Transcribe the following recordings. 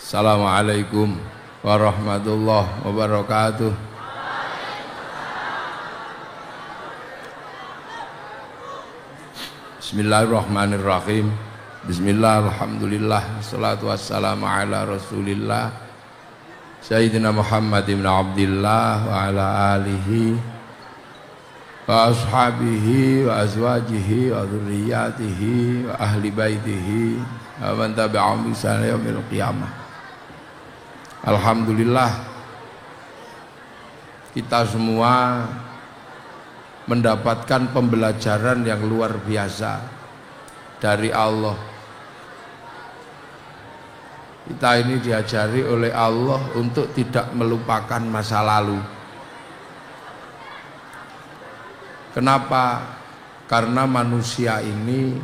Assalamualaikum warahmatullahi wabarakatuh. Bismillahirrahmanirrahim. Bismillah, alhamdulillah, salatu wassalamu ala rasulillah Sayyidina Muhammad ibn Abdillah wa ala alihi wa ashabihi wa azwajihi wa dhurriyyatihi wa ahli baitihi wa man tabi'ahum bi ihsan ila yaumil qiyamah. Alhamdulillah, kita semua mendapatkan pembelajaran yang luar biasa dari Allah. Kita ini diajari oleh Allah untuk tidak melupakan masa lalu. Kenapa? Karena manusia ini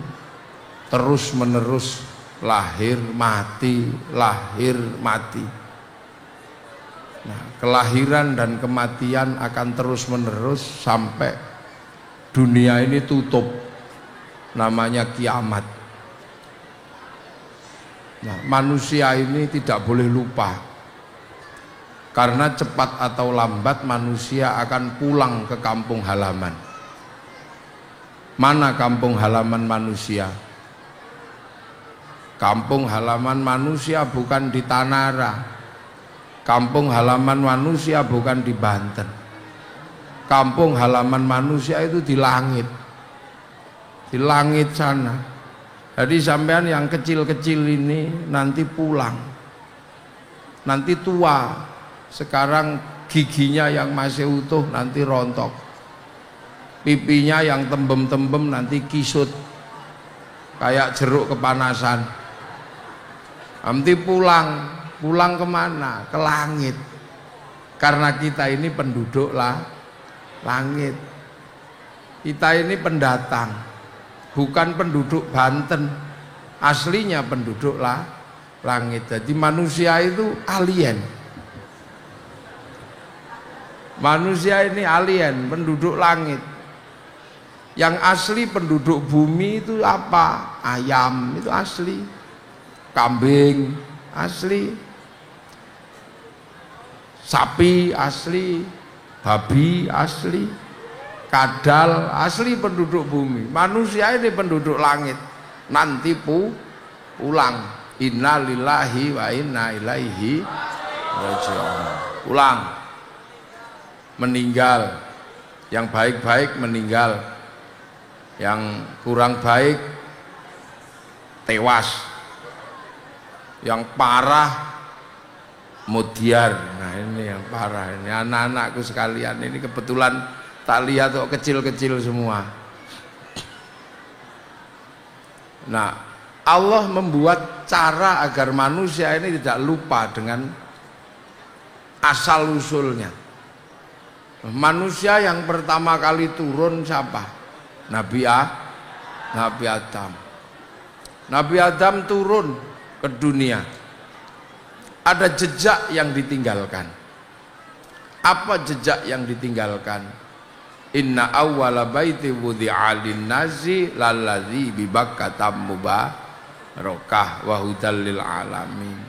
terus-menerus lahir mati, lahir mati. Nah, kelahiran dan kematian akan terus-menerus sampai dunia ini tutup, namanya kiamat. Nah, manusia ini tidak boleh lupa, karena cepat atau lambat manusia akan pulang ke kampung halaman. Mana kampung halaman manusia? Kampung halaman manusia bukan di Tanara. Kampung halaman manusia bukan di Banten. Kampung halaman manusia itu di langit. Di langit sana. Jadi sampean yang kecil-kecil ini nanti pulang. Nanti tua. Sekarang giginya yang masih utuh nanti rontok. Pipinya yang tembem-tembem nanti kisut. Kayak jeruk kepanasan. Nanti pulang. Pulang kemana? Ke langit. Karena kita ini penduduk langit. Kita ini pendatang, bukan penduduk Banten. Aslinya penduduk langit. Jadi manusia itu alien. Manusia ini alien, penduduk langit. Yang asli penduduk bumi itu apa? Ayam itu asli. Kambing asli. Sapi asli, babi asli, kadal asli penduduk bumi. Manusia ini penduduk langit. Nanti pulang. Inna lillahi wa inna ilaihi raji'un. Pulang. Meninggal. Yang baik-baik meninggal. Yang kurang baik tewas. Yang parah mudiar. Nah, ini yang parah. Ini anak-anakku sekalian, ini kebetulan tak lihat kok kecil-kecil semua. Nah, Allah membuat cara agar manusia ini tidak lupa dengan asal usulnya. Manusia yang pertama kali turun siapa? Nabi Adam. Nabi Adam turun ke dunia. Ada jejak yang ditinggalkan. Apa jejak yang ditinggalkan? Inna awwala baiti wudi'a lin-nasi lalladzi bi Bakkah mubarakah wa hudal lil alamin.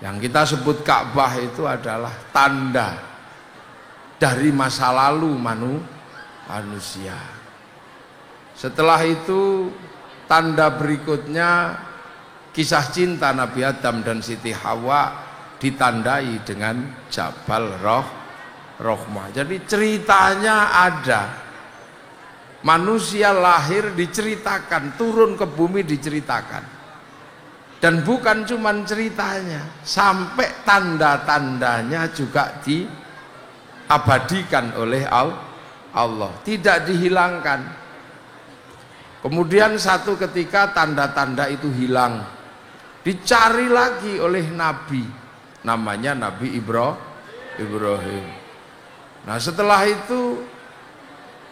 Yang kita sebut Ka'bah itu adalah tanda dari masa lalu manusia. Setelah itu tanda berikutnya kisah cinta Nabi Adam dan Siti Hawa ditandai dengan Jabal Rahmah. Jadi ceritanya ada. Manusia lahir diceritakan, turun ke bumi diceritakan. Dan bukan cuma ceritanya, sampai tanda-tandanya juga diabadikan oleh Allah, tidak dihilangkan. Kemudian satu ketika tanda-tanda itu hilang. Dicari lagi oleh Nabi, namanya Nabi Ibrahim. Nah, setelah itu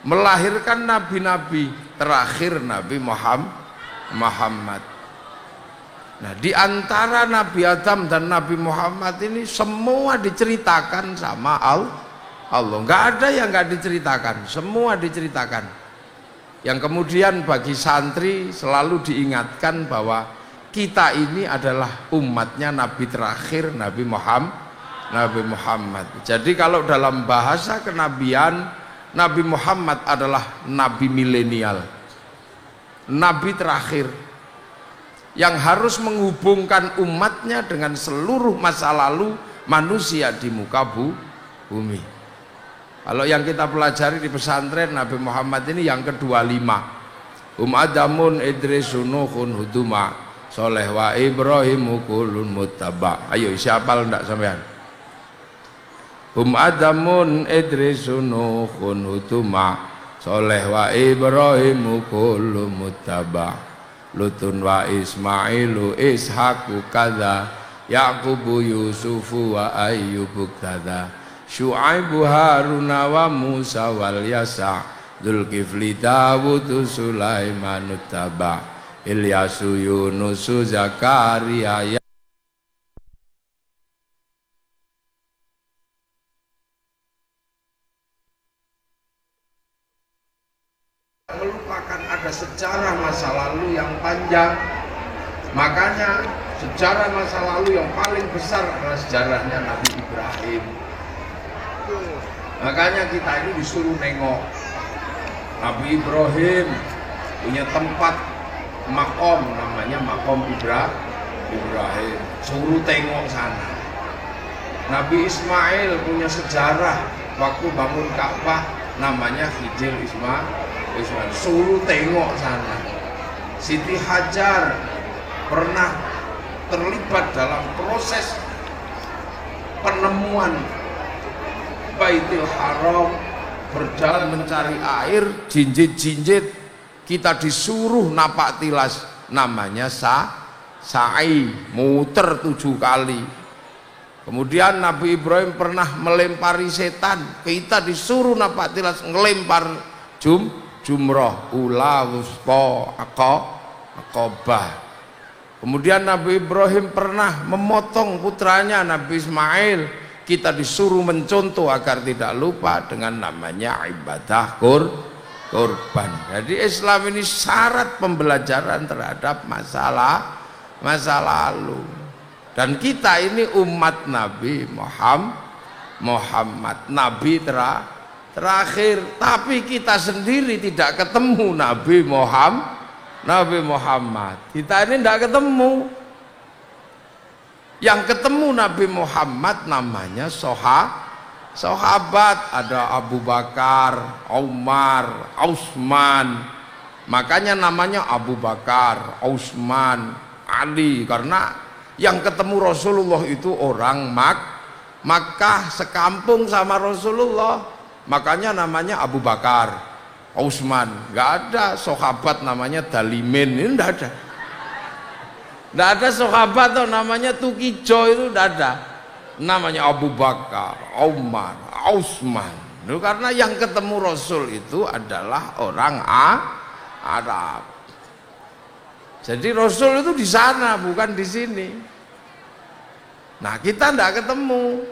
melahirkan nabi-nabi, terakhir Nabi Muhammad. Nah, di antara Nabi Adam dan Nabi Muhammad ini semua diceritakan sama Allah. Nggak ada yang nggak diceritakan, semua diceritakan. Yang kemudian bagi santri selalu diingatkan bahwa kita ini adalah umatnya Nabi terakhir, Nabi Muhammad. Jadi kalau dalam bahasa kenabian, Nabi Muhammad adalah Nabi milenial, Nabi terakhir yang harus menghubungkan umatnya dengan seluruh masa lalu manusia di muka bumi. Kalau yang kita pelajari di pesantren, Nabi Muhammad ini yang ke-25. Adamun Idrisun Nuhun Huduma Soleh wa Ibrahimu kulun muttaba. Ayo siapa ndak sampean? Adamun Idrisun Nuhun Huduma Soleh wa Ibrahimu kulun muttaba. Lutun wa Ismailu Ishaku kada Yaqubu Yusufu wa Ayyubu kada Syu'aibu Haruna wa Musa wal Yasa Dzulkifli Dawudu Sulaimanu taba Ilyasu Yunusu Zakaria melupakan ada sejarah masa lalu yang panjang. Makanya sejarah masa lalu yang paling besar adalah sejarahnya Nabi Ibrahim. Makanya kita ini disuruh nengok Nabi Ibrahim punya tempat makom, namanya makom Ibrahim, suruh tengok sana. Nabi Ismail punya sejarah waktu bangun Ka'bah, namanya Hijr Ismail, suruh tengok sana. Siti Hajar pernah terlibat dalam proses penemuan Baitul Haram, berjalan mencari air, jinjit-jinjit, kita disuruh napak tilas, namanya sa'i, muter 7 kali. Kemudian Nabi Ibrahim pernah melempari setan, kita disuruh napak tilas ngelempar jumroh, ula, wuspo, akobah. Kemudian Nabi Ibrahim pernah memotong putranya Nabi Ismail, kita disuruh mencontoh agar tidak lupa dengan namanya ibadah kurban. Jadi Islam ini syarat pembelajaran terhadap masa lalu. Dan kita ini umat Nabi Muhammad, Nabi terakhir, tapi kita sendiri tidak ketemu Nabi Muhammad. Kita ini tidak ketemu. Yang ketemu Nabi Muhammad namanya sahabat. Ada Abu Bakar, Umar, Utsman. Makanya namanya Abu Bakar, Utsman, Ali, karena yang ketemu Rasulullah itu orang Makkah, sekampung sama Rasulullah. Makanya namanya Abu Bakar, Utsman. Nggak ada sahabat namanya Dalimin, ini nggak ada. Nggak ada sahabat tuh namanya Tukijo, itu nggak ada. Namanya Abu Bakar, Umar, Utsman. Itu karena yang ketemu Rasul itu adalah orang Arab. Jadi Rasul itu di sana, bukan di sini. Nah, kita nggak ketemu.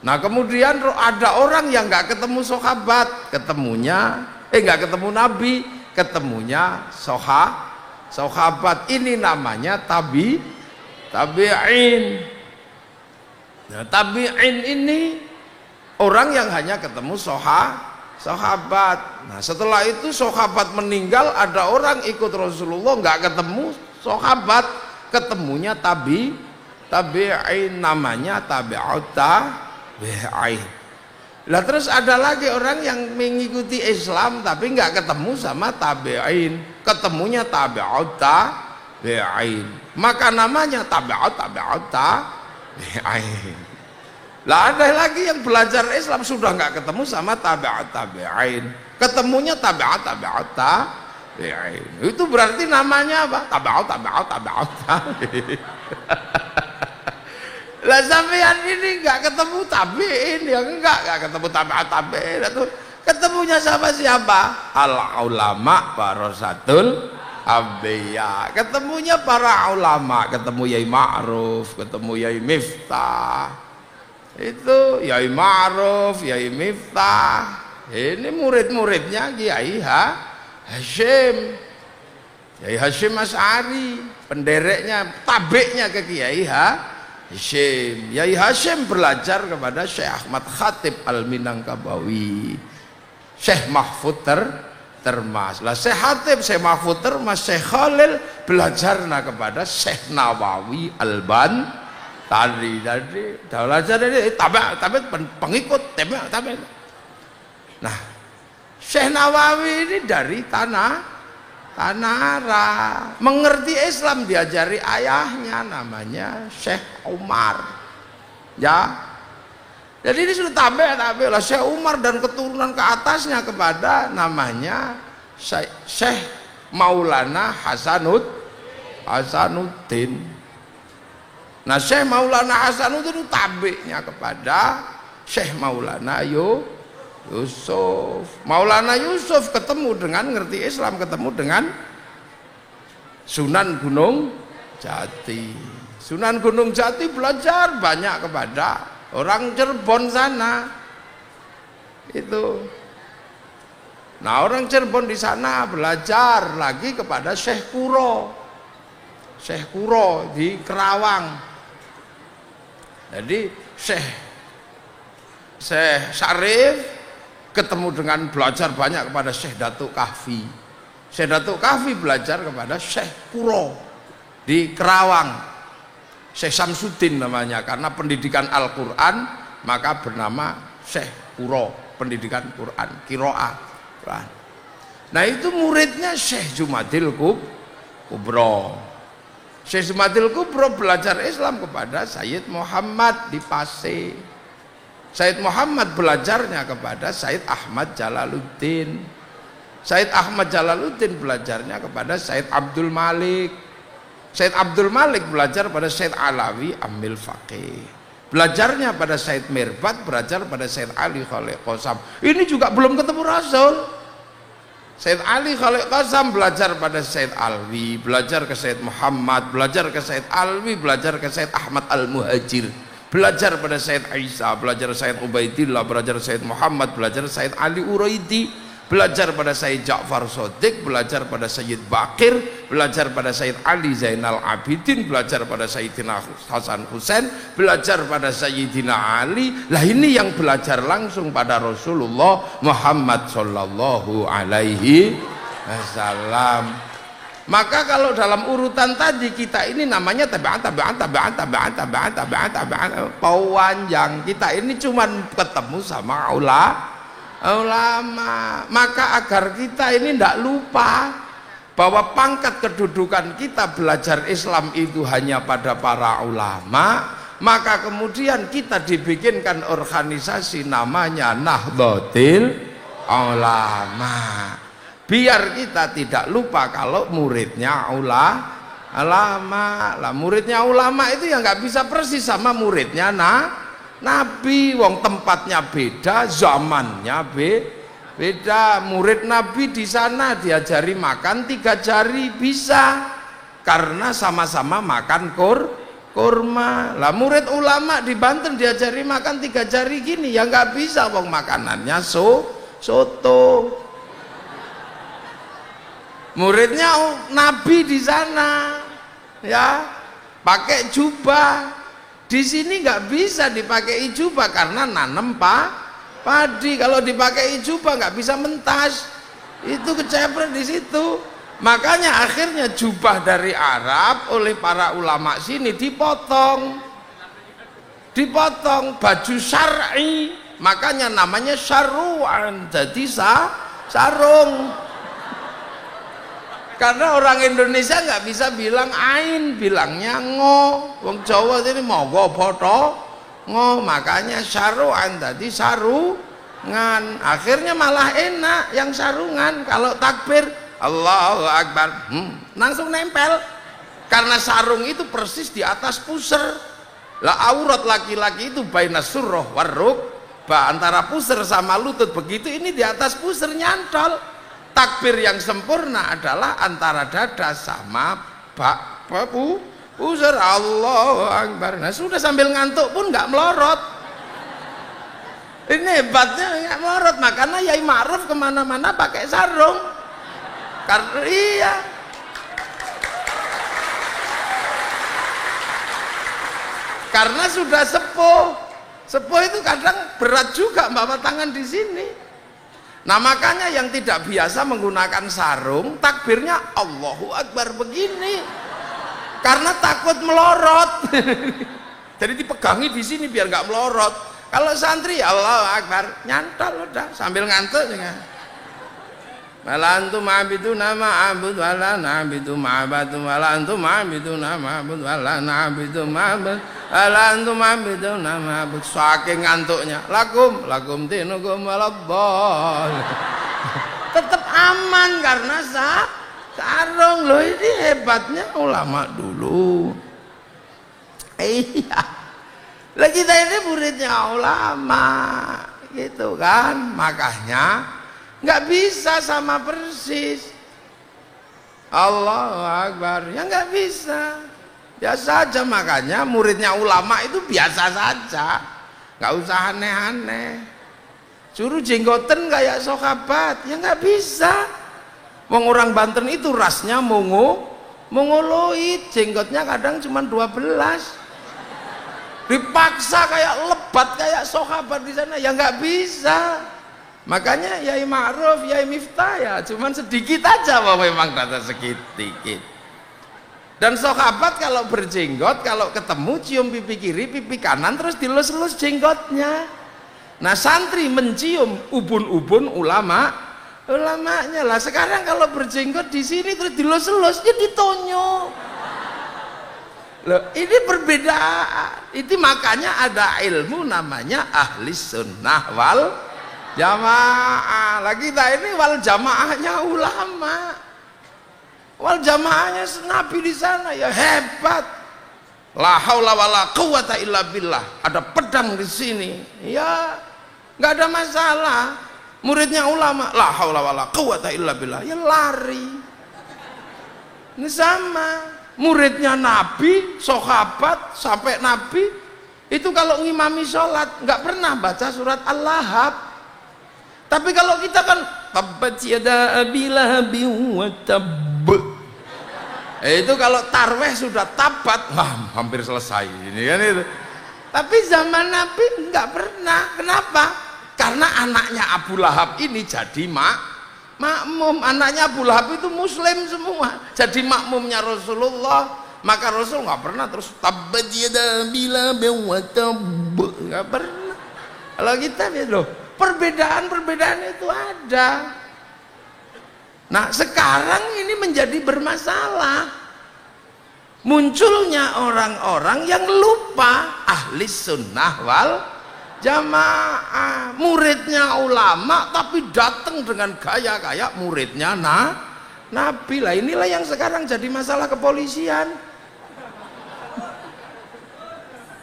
Nah, kemudian ada orang yang nggak ketemu sahabat, nggak ketemu Nabi, ketemunya sahabat. Ini namanya tabi'in. Nah, tabi'in ini orang yang hanya ketemu sahabat. Nah, setelah itu sahabat meninggal, ada orang ikut Rasulullah nggak ketemu sahabat, ketemunya tabi'in, namanya tabi'ut tabi'in. Lah terus ada lagi orang yang mengikuti Islam tapi nggak ketemu sama tabi'in, ketemunya tabi'ut tabi'in, maka namanya tabi'ut tabi'in. Lah ada lagi yang belajar Islam sudah nggak ketemu sama tabi'ut tabi'in, ketemunya tabi'ut tabi'in. Itu berarti namanya apa? Tabi'ut tabi'in. Lah sampean ini nggak ketemu tabi'in, ya nggak ketemu tabi'in, itu ketemunya sama siapa? Al ulama warasatul anbiya. Ketemunya para ulama, ketemu Yai Ma'ruf, ketemu Yai Miftah. Itu Yai Ma'ruf, Yai Miftah. Ini murid-muridnya Kiai Hasyim. Kiai Hasyim Asy'ari, pendereknya, tabeknya ke Kiai Hasyim. Kiai Hasyim belajar kepada Syekh Ahmad Khatib Al-Minangkabawi, Syekh Mahfud Termas. Lah Syekh Khatib, Syekh Mahfud Termas, Syekh Khalil belajar kepada Syekh Nawawi Al-Bantari. Jadi belajar dari tapi pengikut tapi. Nah, Syekh Nawawi ini dari tanah Arab, mengerti Islam diajari ayahnya namanya Syekh Umar. Ya. Jadi ini sudah tabe lah Syekh Umar dan keturunan ke atasnya kepada namanya Syekh Maulana Hasanuddin. Nah, Syekh Maulana Hasanuddin itu tabeknya kepada Syekh Maulana Yusuf. Maulana Yusuf ketemu dengan ngerti Islam, ketemu dengan Sunan Gunung Jati. Sunan Gunung Jati belajar banyak kepada orang Cirebon sana. Itu. Nah, orang Cirebon di sana belajar lagi kepada Syekh Kuro. Syekh Kuro di Kerawang. Jadi Syekh Syarif ketemu dengan belajar banyak kepada Syekh Datuk Kahfi. Syekh Datuk Kahfi belajar kepada Syekh Kuro di Kerawang. Syekh Samsudin namanya, karena pendidikan Al-Quran maka bernama Syekh Kuro, pendidikan Quran, Qiraah. Nah, itu muridnya Syekh Jumadil Kubro. Syekh Jumadil Kubro belajar Islam kepada Sayyid Muhammad di Pase. Sayyid Muhammad belajarnya kepada Sayyid Ahmad Jalaluddin. Sayyid Ahmad Jalaluddin belajarnya kepada Sayyid Abdul Malik. Sayyid Abdul Malik belajar pada Sayyid Alawi Amil Faqih. Belajarnya pada Sayyid Mirbat, belajar pada Sayyid Ali Khalid Qasam. Ini juga belum ketemu Rasul. Sayyid Ali Khalid Qasam belajar pada Sayyid Alwi, belajar ke Sayyid Muhammad, belajar ke Sayyid Alwi, belajar ke Sayyid Ahmad Al-Muhajir, belajar pada Sayyid Isa, belajar Sayyid Ubaidillah, belajar Sayyid Muhammad, belajar Sayyid Ali Uraidi, belajar pada Sayyid Ja'far Shadiq, belajar pada Sayyid Bakir, belajar pada Sayyid Ali Zainal Abidin, belajar pada Sayyidina Hasan Husain, belajar pada Sayyidina Ali. Lah ini yang belajar langsung pada Rasulullah Muhammad sallallahu alaihi wasallam. Maka kalau dalam urutan tadi kita ini namanya tabi'an panjang. Kita ini cuman ketemu sama ulama. Maka agar kita ini tidak lupa bahwa pangkat kedudukan kita belajar Islam itu hanya pada para ulama, maka kemudian kita dibikinkan organisasi namanya Nahdlatul Ulama, biar kita tidak lupa kalau muridnya ulama. Lah muridnya ulama itu ya nggak bisa persis sama muridnya Nabi, wong tempatnya beda, zamannya beda. Murid Nabi di sana diajari makan 3 jari bisa, karena sama-sama makan kurma. Lah murid ulama di Banten diajari makan 3 jari gini, ya nggak bisa, wong makanannya soto. Muridnya Nabi di sana, ya pakai jubah. Di sini nggak bisa dipakai jubah karena nanem padi. Kalau dipakai jubah nggak bisa mentas, itu kecepret di situ. Makanya akhirnya jubah dari Arab oleh para ulama sini dipotong baju syar'i, makanya namanya syar'uan, jadi sarung. Karena orang Indonesia nggak bisa bilang ain, bilangnya ngo. Wong Jawa ini mogo foto ngo, makanya saruan tadi sarungan. Akhirnya malah enak yang sarungan. Kalau takbir Allahu Akbar, langsung nempel. Karena sarung itu persis di atas pusar. Lah aurat laki-laki itu baina surroh warruk, antara pusar sama lutut begitu, ini di atas pusar nyantol. Takbir yang sempurna adalah antara dada sama pusar. Allahu Akbar. Nah sudah sambil ngantuk pun nggak melorot. Ini hebatnya nggak melorot. Makanya Yai Ma'ruf kemana-mana pakai sarung. Karena iya, karena sudah sepuh. Sepuh itu kadang berat juga bawa tangan di sini. Nah makanya yang tidak biasa menggunakan sarung, takbirnya Allahu Akbar begini, karena takut melorot. Jadi dipegangi di sini biar nggak melorot. Kalau santri Allahu Akbar, nyantol udah sambil ngantuk juga. Wala antum ma'buduna ma'bud wala na'budu ma'badu wala antum ma'buduna ma'bud wala na'budu ma'bud wala antum ma'buduna ma'bud. Saking ngantuknya, lakum dinukum waladdall. Tetap aman karena sarung. Loh ini hebatnya ulama dulu. Iya. Lah kita ini muridnya ulama gitu kan. Makanya nggak bisa sama persis. Allahu Akbar, ya nggak bisa. Biasa aja, makanya muridnya ulama itu biasa saja, nggak usah aneh-aneh. Suruh jenggoten kayak sahabat, ya nggak bisa. Wong orang Banten itu rasnya mongoloid, jenggotnya kadang cuma 12. Dipaksa kayak lebat kayak sahabat di sana, ya nggak bisa. Makanya Yai Ma'ruf, Yai Miftah ya cuman sedikit aja, bahwa memang data sedikit. Dan sahabat kalau berjenggot, kalau ketemu cium pipi kiri, pipi kanan, terus dilus-lus jenggotnya. Nah santri mencium ubun-ubun ulamanya lah. Sekarang kalau berjenggot di sini terus dilus-lus, ya ditonyo. Loh, ini perbedaan. Itu makanya ada ilmu namanya ahli sunnah wal jamaah. Lagi kita ini wal jamaahnya ulama, wal jamaahnya Nabi di sana ya hebat. La haula wala quwata illa billah. Ada pedang di sini, ya nggak ada masalah. Muridnya ulama, la haula wala quwata illa billah, ya lari. Ini sama. Muridnya Nabi, sahabat sampai Nabi itu kalau ngimami sholat nggak pernah baca surat Al-Lahab. Tapi kalau kita kan tabbat yada abi lahabin wa tabb, itu kalau tarweh sudah tabat, wah hampir selesai ini kan itu. Tapi zaman Nabi nggak pernah. Kenapa? Karena anaknya Abu Lahab ini jadi makmum. Anaknya Abu Lahab itu muslim semua, jadi makmumnya Rasulullah. Maka Rasul nggak pernah terus tabbat yada abi lahabin wa tabb, nggak pernah. Kalau kita loh, perbedaan itu ada. Nah sekarang ini menjadi bermasalah, munculnya orang-orang yang lupa ahli sunnah wal jamaah, muridnya ulama tapi datang dengan gaya muridnya Nabi. Lah inilah yang sekarang jadi masalah kepolisian.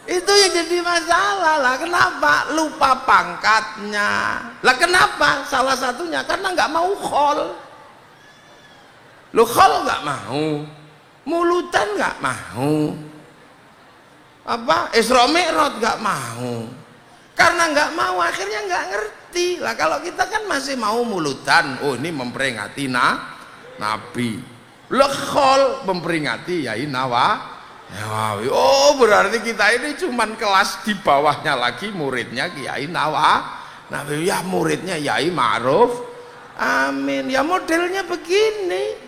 Itu yang jadi masalah lah. Kenapa? Lupa pangkatnya. Lah kenapa? Salah satunya karena nggak mau khol. Lu khol nggak mau, mulutan nggak mau, apa Isra Mi'raj nggak mau. Karena nggak mau akhirnya nggak ngerti. Lah kalau kita kan masih mau mulutan, oh ini memperingati Nabi. Khol memperingati Yai Nawawi. Oh berarti kita ini cuman kelas di bawahnya lagi, muridnya Kiai Nawawi, ya muridnya Yai Ma'ruf Amin. Ya modelnya begini,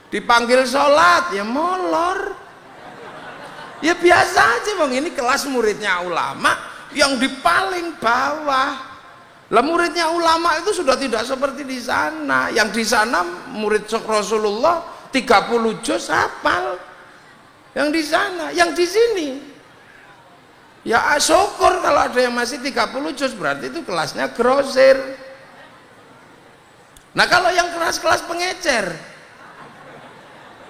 dipanggil sholat ya molor, ya biasa aja bang. Ini kelas muridnya ulama yang di paling bawah. Lah muridnya ulama itu sudah tidak seperti di sana. Yang di sana murid Rasulullah 30 juz hafal. Yang di sana, yang di sini ya syukur kalau ada yang masih 30 juz, berarti itu kelasnya grosir. Nah kalau yang kelas-kelas pengecer,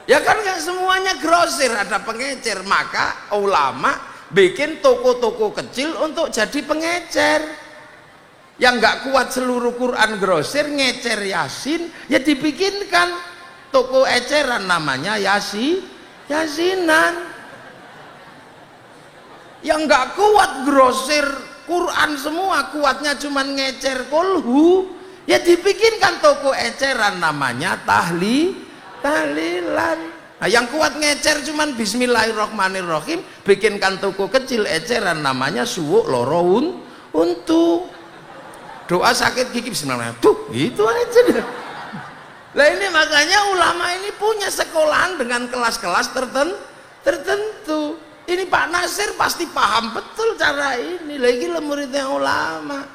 ya kan nggak semuanya grosir, ada pengecer. Maka ulama bikin toko-toko kecil untuk jadi pengecer. Yang nggak kuat seluruh Quran grosir, ngecer Yasin, ya dibikinkan toko eceran namanya Yasinan. Yang nggak kuat grosir Quran semua, kuatnya cuman ngecer kulhu, ya dibikinkan toko eceran namanya tahlilan. Nah, yang kuat ngecer cuman bismillahirrahmanirrahim, bikinkan toko kecil eceran namanya suwuk loro untu. Doa sakit gigi bismillahirrahmanirrahim. Tuh, itu aja deh. Lah ini makanya ulama ini punya sekolahan dengan kelas-kelas tertentu. Ini Pak Nasir pasti paham betul cara ini. Lagi muridnya ulama.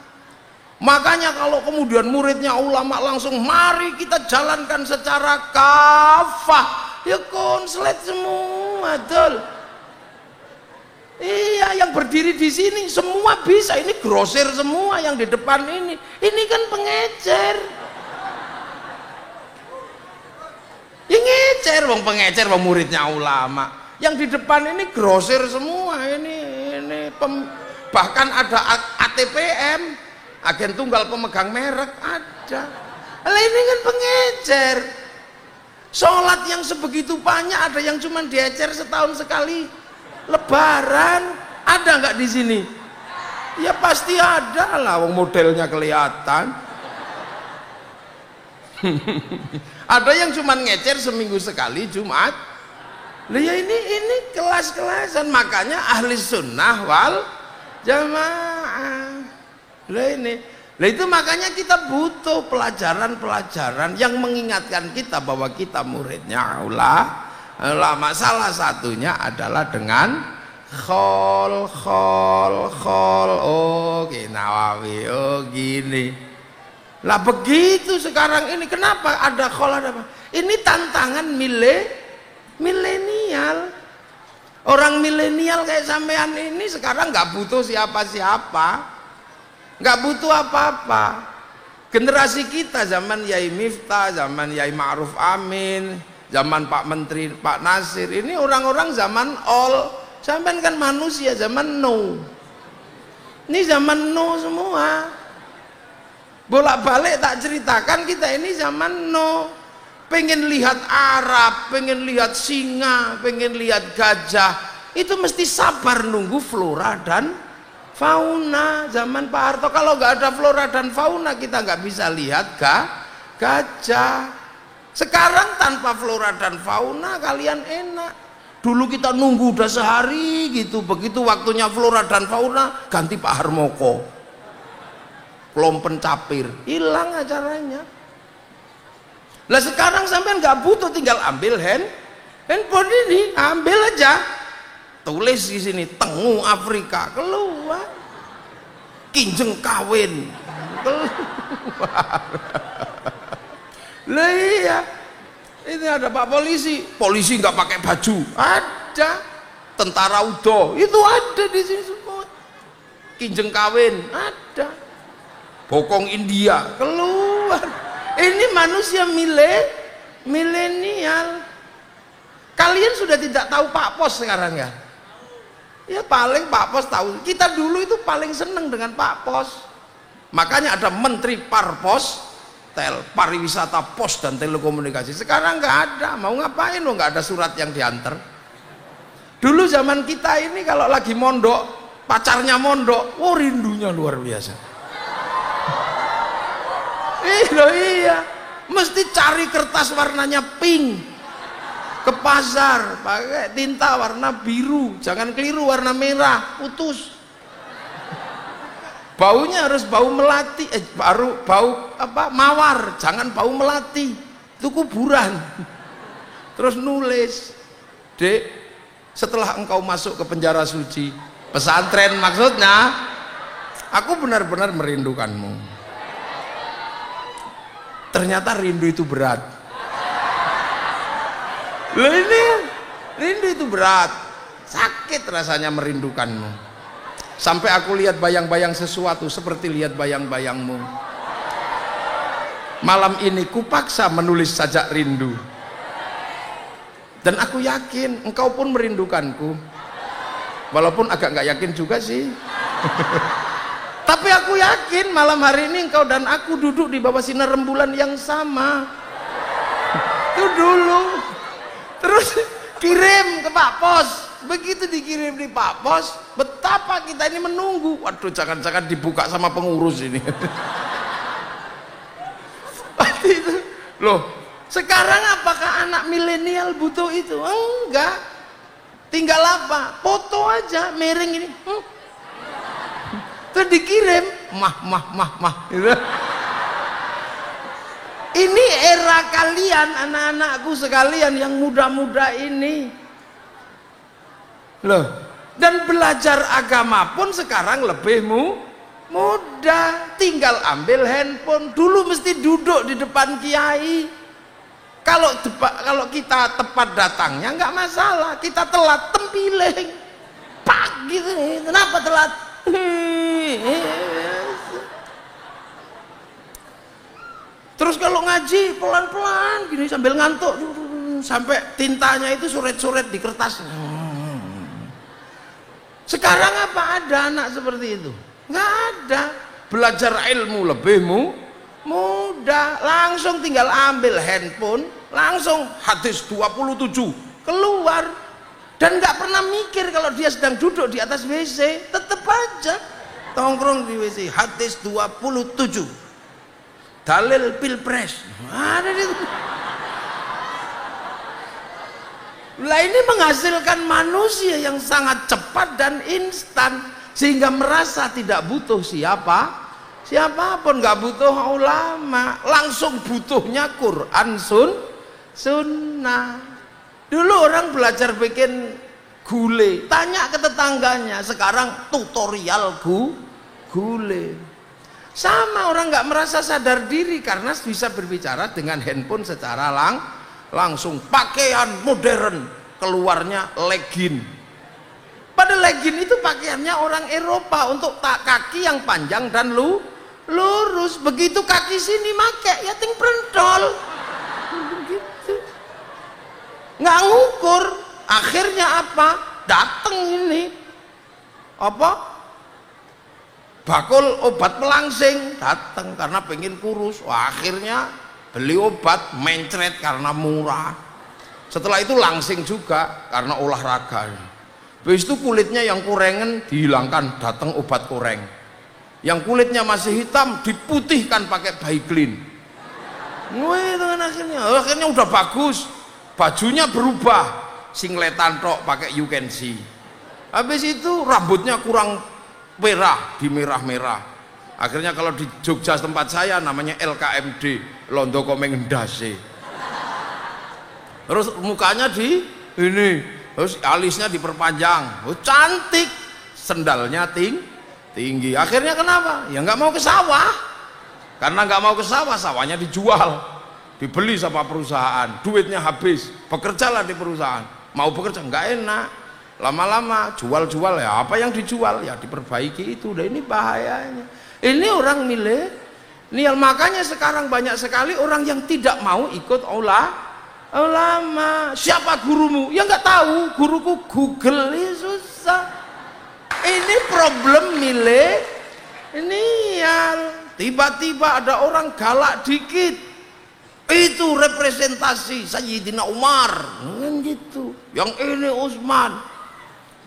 Makanya kalau kemudian muridnya ulama langsung mari kita jalankan secara kafah. Ya konslet semua, betul. Iya, yang berdiri di sini semua bisa. Ini grosir semua yang di depan ini. Ini kan pengecer. Ya ngecer, wong pengecer, wong muridnya ulama. Yang di depan ini grosir semua. Bahkan ada ATPM, agen tunggal pemegang merek ada. Lah ini kan pengecer. Sholat yang sebegitu banyak, ada yang cuma diecer setahun sekali. Lebaran ada nggak di sini? Ya pasti ada lah, wong modelnya kelihatan. Ada yang cuma ngecer seminggu sekali Jumat. Lah ya ini kelas-kelasan, makanya ahli sunnah wal jamaah. Lah ini. Nah itu makanya kita butuh pelajaran-pelajaran yang mengingatkan kita bahwa kita muridnya ulama. Salah satunya adalah dengan khol. Oh Nawawi, oh gini. Lah begitu sekarang ini, kenapa ada khol ada apa? Ini tantangan milenial. Orang milenial kayak sampean ini sekarang nggak butuh siapa-siapa. Nggak butuh apa-apa. Generasi kita zaman Yai Miftah, zaman Yai Ma'ruf Amin, zaman Pak Menteri, Pak Nasir, ini orang-orang zaman all. Sampai kan manusia zaman no. Ini zaman no semua. Bolak-balik tak ceritakan kita ini zaman no. Pengen lihat Arab, pengen lihat singa, pengen lihat gajah, itu mesti sabar nunggu flora dan fauna. Zaman Pak Harto kalau nggak ada flora dan fauna kita nggak bisa lihat gajah. Sekarang tanpa flora dan fauna kalian enak. Dulu kita nunggu udah sehari gitu, begitu waktunya flora dan fauna ganti Pak Harmoko, Klompen Capir, hilang acaranya. Lah sekarang sampai nggak butuh, tinggal ambil handphone ini, ambil aja. Tulis di sini Tengu Afrika, keluar. Kinjeng kawin, keluar. Lah iya, ini ada Pak polisi nggak pakai baju, ada. Tentara UDO itu ada di sini semua. Kinjeng kawin ada. Bokong India keluar. Ini manusia milenial. Kalian sudah tidak tahu Pak Pos sekarang ya? Ya paling Pak Pos tahu. Kita dulu itu paling seneng dengan Pak Pos. Makanya ada Menteri Parpos, Pariwisata, Pos dan Telekomunikasi. Sekarang nggak ada. Mau ngapain lo? Nggak ada surat yang diantar. Dulu zaman kita ini kalau lagi mondok, pacarnya mondok, oh rindunya luar biasa. Iya, mesti cari kertas warnanya pink. Ke pasar pakai tinta warna biru, jangan keliru warna merah, putus. Baunya harus bau melati, bau apa, mawar, jangan bau melati, itu kuburan. Terus nulis, Dek, setelah engkau masuk ke penjara suci pesantren, maksudnya aku benar-benar merindukanmu. Ternyata rindu itu berat. Loh ini rindu itu berat, sakit rasanya merindukanmu. Sampai aku lihat bayang-bayang sesuatu seperti lihat bayang-bayangmu. Malam ini kupaksa menulis sajak rindu. Dan aku yakin engkau pun merindukanku. Walaupun agak nggak yakin juga sih. Tapi aku yakin malam hari ini engkau dan aku duduk di bawah sinar rembulan yang sama. Itu dulu. Terus kirim ke Pak Pos. Begitu dikirim di Pak Pos, betapa kita ini menunggu. Waduh, jangan-jangan dibuka sama pengurus ini. Itu loh, Sekarang apakah anak milenial butuh itu? Enggak. Tinggal apa? Foto aja miring ini. Terus dikirim, mah. Gitu. Ini era kalian, anak-anakku sekalian yang muda-muda ini. Loh, dan belajar agama pun sekarang lebih mudah. Tinggal ambil handphone. Dulu mesti duduk di depan kiai. Kalau kita tepat datangnya nggak masalah. Kita telat tempiling. Pak gitu. Kenapa telat? Terus kalau ngaji pelan-pelan gini sambil ngantuk sampai tintanya itu suret-suret di kertas. Sekarang apa ada anak seperti itu? Nggak ada. Belajar ilmu lebih mudah. Langsung tinggal ambil handphone, langsung hadis 27 keluar. Dan nggak pernah mikir kalau dia sedang duduk di atas WC, tetap aja tongkrong di WC. Hadis 27 dalil pilpres ada di situ. Lah ini menghasilkan manusia yang sangat cepat dan instan sehingga merasa tidak butuh siapapun, nggak butuh ulama, langsung butuhnya Quran sunnah. Dulu orang belajar bikin gulai, tanya ke tetangganya. Sekarang tutorial gulai. Sama, orang nggak merasa sadar diri karena bisa berbicara dengan handphone secara langsung. Pakaian modern, keluarnya legging. Pada legging itu pakaiannya orang Eropa untuk kaki yang panjang dan lurus. Begitu kaki sini make ya ting brendol. Begitu. Nggak ngukur. Akhirnya apa? Datang ini apa? Bakul obat pelangsing datang karena pengen kurus. Wah, akhirnya beli obat mencret karena murah. Setelah itu langsing juga karena olahraga. Habis itu kulitnya yang kurengen dihilangkan, datang obat koreng. Yang kulitnya masih hitam diputihkan pakai Vaseline. Wih, akhirnya udah bagus. Bajunya berubah, singletan tok pakai You Can See. Habis itu rambutnya kurang merah, di merah-merah. Akhirnya kalau di Jogja tempat saya namanya LKMD, Londo Komeng Ndase. Terus mukanya di ini, terus alisnya diperpanjang. Oh, cantik. Sendalnya tinggi. Akhirnya kenapa? Ya nggak mau ke sawah. Karena nggak mau ke sawah, sawahnya dijual. Dibeli sama perusahaan, duitnya habis. Bekerjalah di perusahaan. Mau bekerja nggak enak. Lama-lama jual-jual ya, apa yang dijual ya diperbaiki itu. Udah ini bahayanya. Ini orang milenial, makanya sekarang banyak sekali orang yang tidak mau ikut ulama. Siapa gurumu? Ya nggak tahu, guruku Google, ya susah. Ini problem milenial. Tiba-tiba ada orang galak dikit, itu representasi Sayyidina Umar, kan gitu. Yang ini Utsman,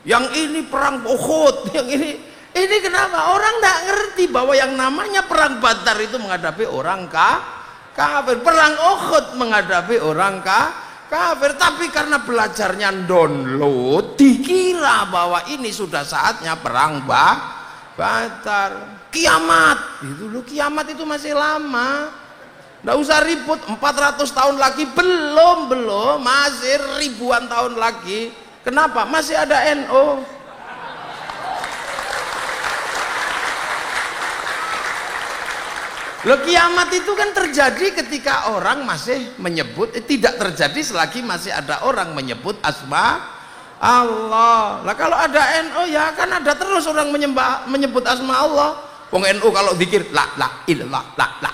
yang ini perang Uhud, yang ini kenapa? Orang tidak ngerti bahwa yang namanya perang Badar itu menghadapi orang kafir, perang Uhud menghadapi orang kafir. Tapi karena belajarnya download, dikira bahwa ini sudah saatnya perang Badar. Kiamat itu loh, kiamat itu masih lama. Nggak usah ribut, 400 tahun lagi belum, masih ribuan tahun lagi. Kenapa? Masih ada NO. Loh, kiamat itu kan terjadi ketika orang masih menyebut, tidak terjadi selagi masih ada orang menyebut asma Allah. Lah kalau ada NO ya kan ada terus orang menyebut asma Allah. Wong NU kalau zikir la ilallah, la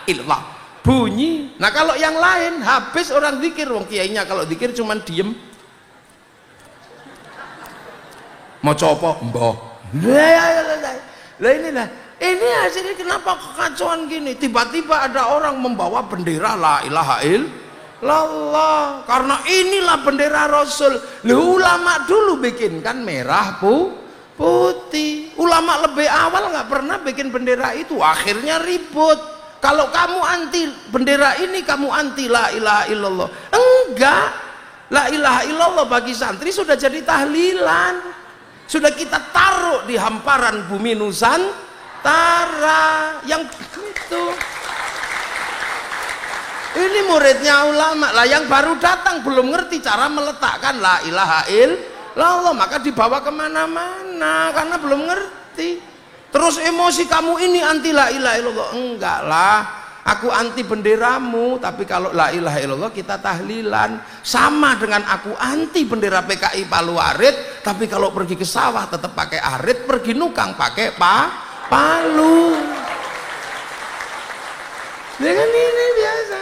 ilallah bunyi. Nah kalau yang lain habis orang zikir, wong kiainya kalau zikir cuman diem. Mau copo mbah. Lah ini hasilnya kenapa kekacauan gini? Tiba-tiba ada orang membawa bendera la ilaha illallah karena inilah bendera Rasul. Ulama dulu bikin kan merah putih. Ulama lebih awal nggak pernah bikin bendera itu, akhirnya ribut. Kalau kamu anti bendera ini, kamu anti la ilaha illallah. Enggak, la ilaha illallah bagi santri sudah jadi tahlilan, sudah kita taruh di hamparan bumi Nusantara. Yang itu ini muridnya ulama lah, yang baru datang belum ngerti cara meletakkan la ilaha illallah, maka dibawa kemana-mana karena belum ngerti. Terus emosi, kamu ini anti la ilaha illallah. Enggak lah, aku anti benderamu, tapi kalau la ilaha illallah kita tahlilan. Sama dengan aku anti bendera PKI Palu Arit, tapi kalau pergi ke sawah tetap pakai arit, pergi nukang pakai palu. Dengan ini biasa.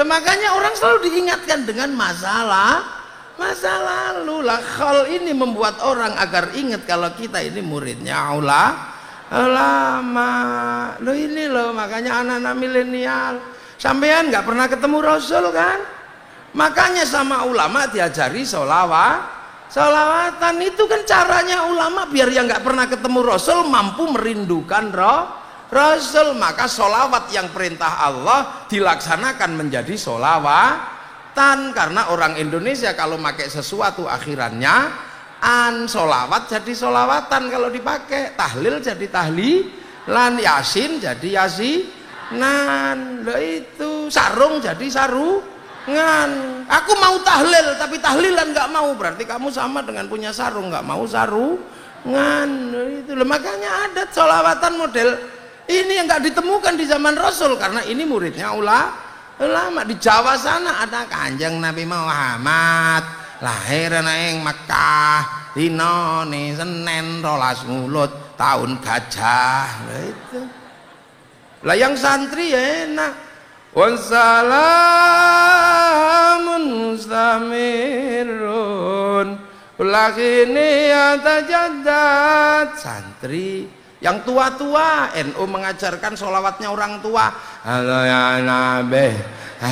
Makanya orang selalu diingatkan dengan masa lalu lah. Hal ini membuat orang agar ingat kalau kita ini muridnya ulama. Loh ini loh, makanya anak-anak milenial sampean nggak pernah ketemu Rasul kan, makanya sama ulama diajari solawatan. Itu kan caranya ulama biar yang nggak pernah ketemu Rasul mampu merindukan Rasul. Maka solawat yang perintah Allah dilaksanakan menjadi solawatan, karena orang Indonesia kalau pakai sesuatu akhirannya solawat jadi solawatan kalau dipakai, tahlil jadi tahlilan, yasin jadi yasinan. Loh itu sarung jadi sarungan. Aku mau tahlil tapi tahlilan nggak mau, berarti kamu sama dengan punya sarung nggak mau sarungan. Loh itu loh, makanya adat solawatan model ini yang nggak ditemukan di zaman Rasul, karena ini muridnya ulama. Di Jawa sana ada Kanjeng Nabi Muhammad lahir nang Mekah dina Senin 12 Mulud tahun gajah. Lah itu lah yang santri ya enak, wassalamun mustamirun ulakini atajaddad. Santri yang tua-tua, NU mengajarkan sholawatnya orang tua. Halo ya Nabi,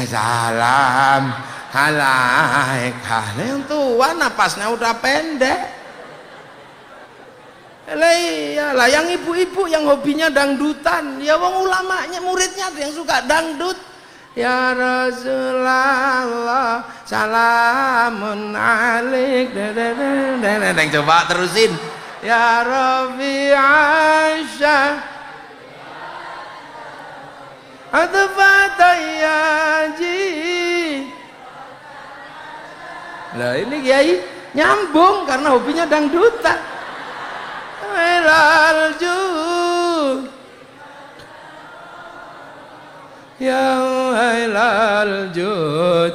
salam alaika. Yang tua napasnya udah pendek. Lah yang ibu-ibu yang hobinya dangdutan, ya wong ulamanya muridnya ada yang suka dangdut. Ya Rasulullah salamun alaik. Coba terusin. Ya Rabbi Aisyah Atfatayyaji. Lah ini kiai nyambung karena hobinya dangdutan. Laljud ya laljud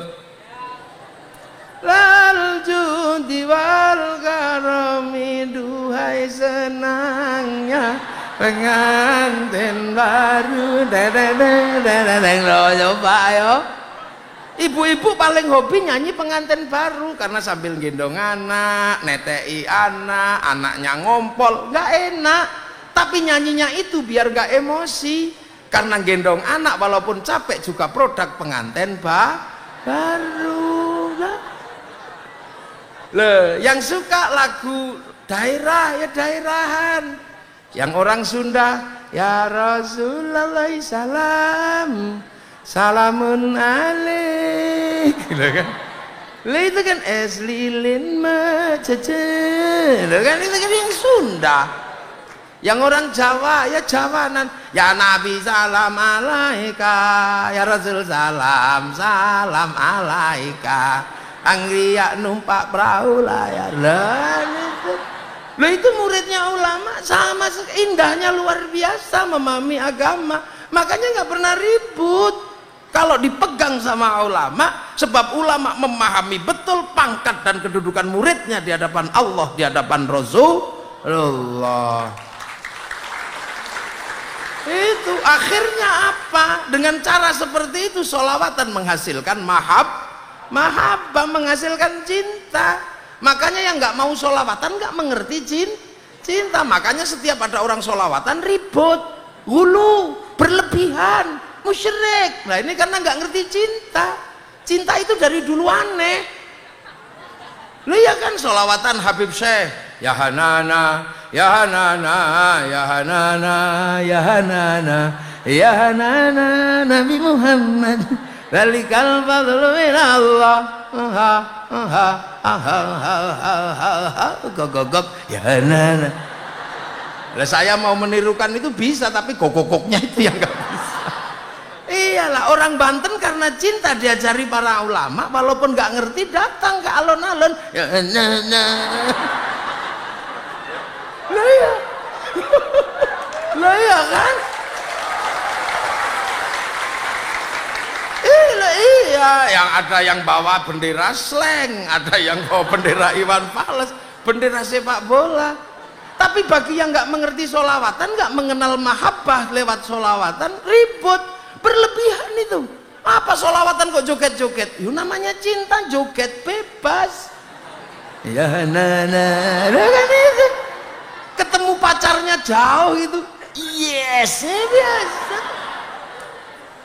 laljud diwal karami, duhai senangnya pengantin baru. Coba ayo. Ibu-ibu paling hobi nyanyi pengantin baru karena sambil gendong anak, netei anak, anaknya ngompol, nggak enak. Tapi nyanyinya itu biar nggak emosi, karena gendong anak walaupun capek juga produk pengantin baru. Loh, yang suka lagu daerah ya daerahan. Yang orang Sunda, ya Rasulullah salam. Salamun alaik, gitu kan? Itu kan es lilin macece, kan itu kan yang Sunda. Yang orang Jawa ya Jawanan, ya Nabi salam alaika, ya Rasul salam alaika. Angria numpak perahu layar. Lah itu muridnya ulama, sama indahnya luar biasa memahami agama. Makanya nggak pernah ribut kalau dipegang sama ulama, sebab ulama memahami betul pangkat dan kedudukan muridnya di hadapan Allah, di hadapan Rasulullah. Itu akhirnya apa? Dengan cara seperti itu sholawatan menghasilkan mahabbah, menghasilkan cinta. Makanya yang nggak mau sholawatan nggak mengerti cinta. Makanya setiap ada orang sholawatan ribut, hulu, berlebihan, musyrik. Nah ini karena nggak ngerti cinta. Cinta itu dari dulu aneh. Lu ya kan sholawatan Habib Syekh, ya Hanana, ya Hanana, ya Hanana, ya Hanana, ya nana Nabi Muhammad zalikal fadlu minallah gogok ya nana. Lah saya mau menirukan itu bisa, tapi gogoknya itu yang nggak bisa. Iyalah, orang Banten karena cinta diajari para ulama, walaupun nggak ngerti datang ke alun-alun ya nana. Lah ya kan? Iya, yang ada yang bawa bendera slang, ada yang bawa bendera Iwan Fals, bendera sepak bola. Tapi bagi yang nggak mengerti sholawatan, nggak mengenal mahabbah lewat sholawatan, ribut, berlebihan itu. Apa sholawatan kok joget-joget? Itu namanya cinta, joget bebas. Ya nana, kan itu. Ketemu pacarnya jauh itu, yes, biasa.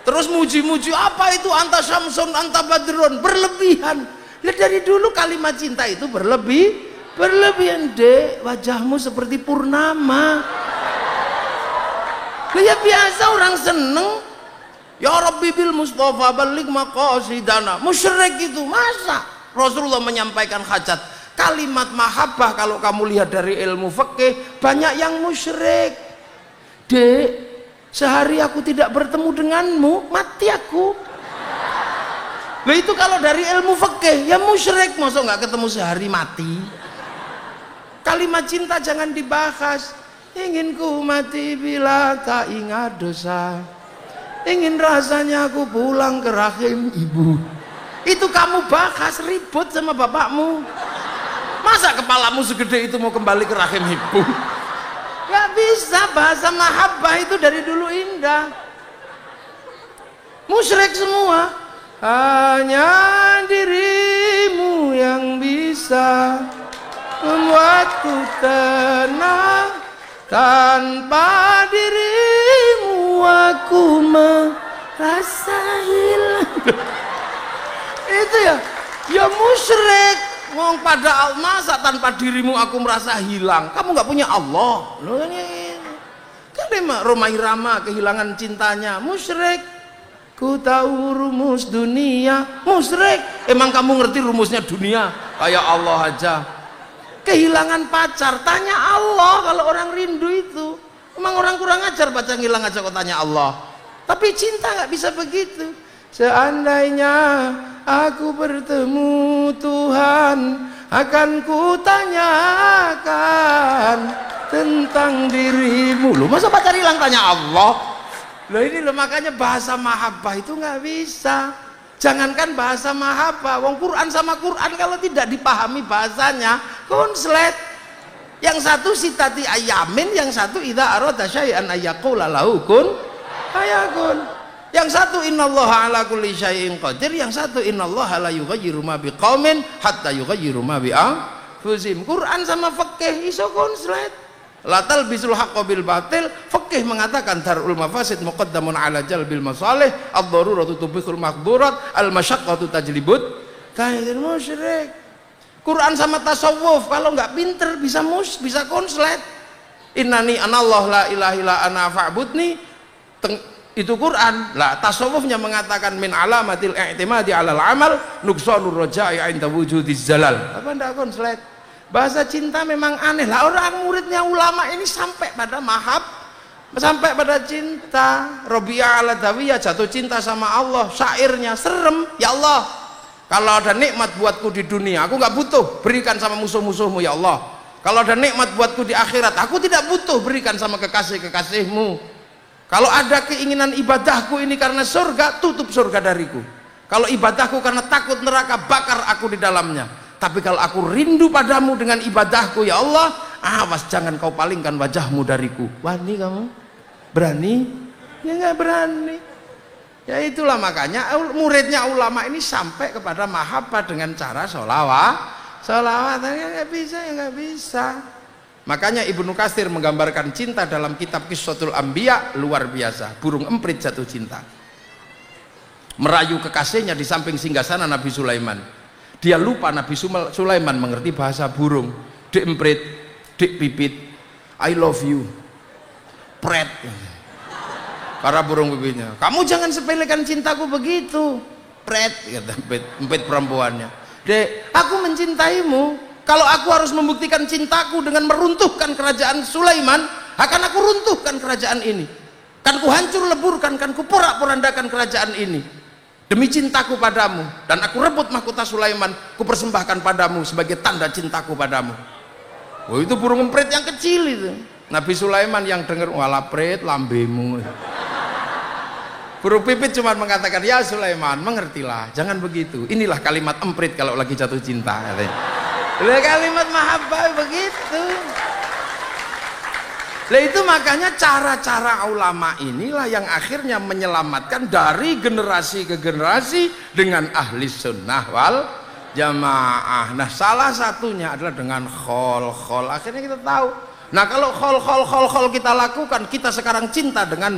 Terus muji-muji apa itu anta syamsun anta badrun, berlebihan. Lihat dari dulu kalimat cinta itu berlebihan. Dek, wajahmu seperti purnama. Lihat biasa orang seneng. Ya Rabbi bil Mustafa balik maqasidana. Musyrik itu masa Rasulullah menyampaikan hajat. Kalimat mahabbah kalau kamu lihat dari ilmu fikih banyak yang musyrik. Dek, sehari aku tidak bertemu denganmu, mati aku. Loh itu kalau dari ilmu fikih ya musyrik, masa nggak ketemu sehari mati. Kalimat cinta jangan dibahas. Ingin ku mati bila tak ingat dosa, ingin rasanya aku pulang ke rahim ibu. Itu kamu bahas, ribut sama bapakmu. Masa kepalamu segede itu mau kembali ke rahim ibu? Gak bisa. Bahasa mahabbah itu dari dulu indah. Musyrik semua. Hanya dirimu yang bisa membuatku tenang, tanpa dirimu aku merasa hilang. Itu ya musyrik. Ngomong pada masa tanpa dirimu aku merasa hilang. Kamu nggak punya Allah. Loh ini kan Romai Rama kehilangan cintanya, musyrik. Ku tahu rumus dunia, musyrik. Emang kamu ngerti rumusnya dunia? Kayak Allah aja. Kehilangan pacar, tanya Allah. Kalau orang rindu itu, emang orang kurang ajar, pacar ngilang aja kok tanya Allah. Tapi cinta nggak bisa begitu. Seandainya aku bertemu Tuhan, akan kutanyakan tentang dirimu. Loh, masa pacar hilang tanya Allah? Loh ini loh, makanya bahasa mahabbah itu nggak bisa. Jangankan bahasa mahabbah, wong Quran sama Quran kalau tidak dipahami bahasanya konslet. Yang satu sitati ayamin, yang satu idza arada syai'an ayyaqula lahu kun fayakun. Yang satu innallaha ala kulli syai'in qadir, yang satu innallaha la yughayyiru ma biqaumin hatta yughayyiru ma bi anfusihim. Quran sama fikih iso konslet. La talbisul haqqo bil batil. Fikih mengatakan darul mafasid muqaddamun ala jalbil masalih, ad-daruratu tubihul maqdurat, al-masyaqqatu tajlibut tayyir. Musyrik. Quran sama tasawuf kalau nggak pinter bisa konslet. Innani anallah la ilaha illa ana fa'budni, itu Quran. Lah tasawufnya mengatakan min alamatil i'timadi alal amal nuqsanur raja'i 'inda wujudiz zalal. Apa ndak konslet? Bahasa cinta memang aneh lah. Orang muridnya ulama ini sampai pada sampai pada cinta. Rabi'ah al-Adawiyah jatuh cinta sama Allah, syairnya serem. Ya Allah, kalau ada nikmat buatku di dunia aku nggak butuh, berikan sama musuh-musuhmu ya Allah. Kalau ada nikmat buatku di akhirat aku tidak butuh, berikan sama kekasih-kekasihmu. Kalau ada keinginan ibadahku ini karena surga, tutup surga dariku. Kalau ibadahku karena takut neraka, bakar aku di dalamnya. Tapi kalau aku rindu padamu dengan ibadahku ya Allah, awas jangan kau palingkan wajahmu dariku. Wani kamu? Berani? Ya nggak berani. Ya itulah makanya muridnya ulama ini sampai kepada mahabbah dengan cara sholawat. Ya nggak bisa, ya nggak bisa. Makanya Ibnu Katsir menggambarkan cinta dalam kitab Qissatul Anbiya luar biasa. Burung emprit jatuh cinta, merayu kekasihnya di samping singgasana Nabi Sulaiman. Dia lupa Nabi Sulaiman mengerti bahasa burung. Dek emprit, dek pipit, I love you, pret. Para burung pipitnya, kamu jangan sepelekan cintaku begitu. Pret, kata empit perempuannya. Dek, aku mencintaimu. Kalau aku harus membuktikan cintaku dengan meruntuhkan kerajaan Sulaiman, akan aku runtuhkan kerajaan ini. Kan ku hancur leburkan, kan ku porak-porandakan kerajaan ini. Demi cintaku padamu, dan aku rebut mahkota Sulaiman, ku persembahkan padamu sebagai tanda cintaku padamu. Oh, itu burung emprit yang kecil itu. Nabi Sulaiman yang dengar, walah pret lambemu. Burung pipit cuma mengatakan, ya Sulaiman, mengertilah, jangan begitu. Inilah kalimat emprit kalau lagi jatuh cinta. Kalimat mahabbah begitu. Lah itu makanya cara-cara ulama inilah yang akhirnya menyelamatkan dari generasi ke generasi dengan ahli sunnah wal jamaah. Nah, salah satunya adalah dengan khol. Akhirnya kita tahu. Nah, kalau khol kita lakukan, kita sekarang cinta dengan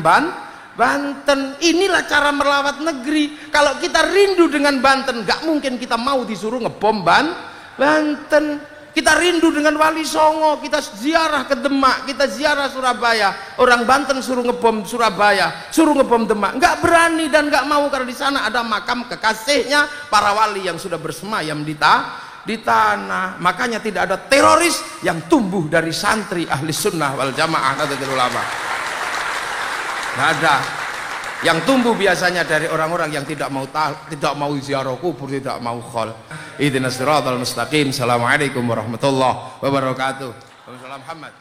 Banten. Inilah cara merawat negeri. Kalau kita rindu dengan Banten, gak mungkin kita mau disuruh ngebom Banten. Kita rindu dengan Wali Songo, kita ziarah ke Demak, kita ziarah Surabaya. Orang Banten suruh ngebom Surabaya, suruh ngebom Demak, nggak berani dan nggak mau karena di sana ada makam kekasihnya para wali yang sudah bersemayam di tanah. Makanya tidak ada teroris yang tumbuh dari santri ahli sunnah wal jamaah nahdlatul ulama. Nggak ada. Yang tumbuh biasanya dari orang-orang yang tidak mau ziarah kubur, tidak mau khol. Ihdinas siratal mustaqim. Assalamualaikum warahmatullahi wabarakatuh. Wassalamualaikum Muhammad.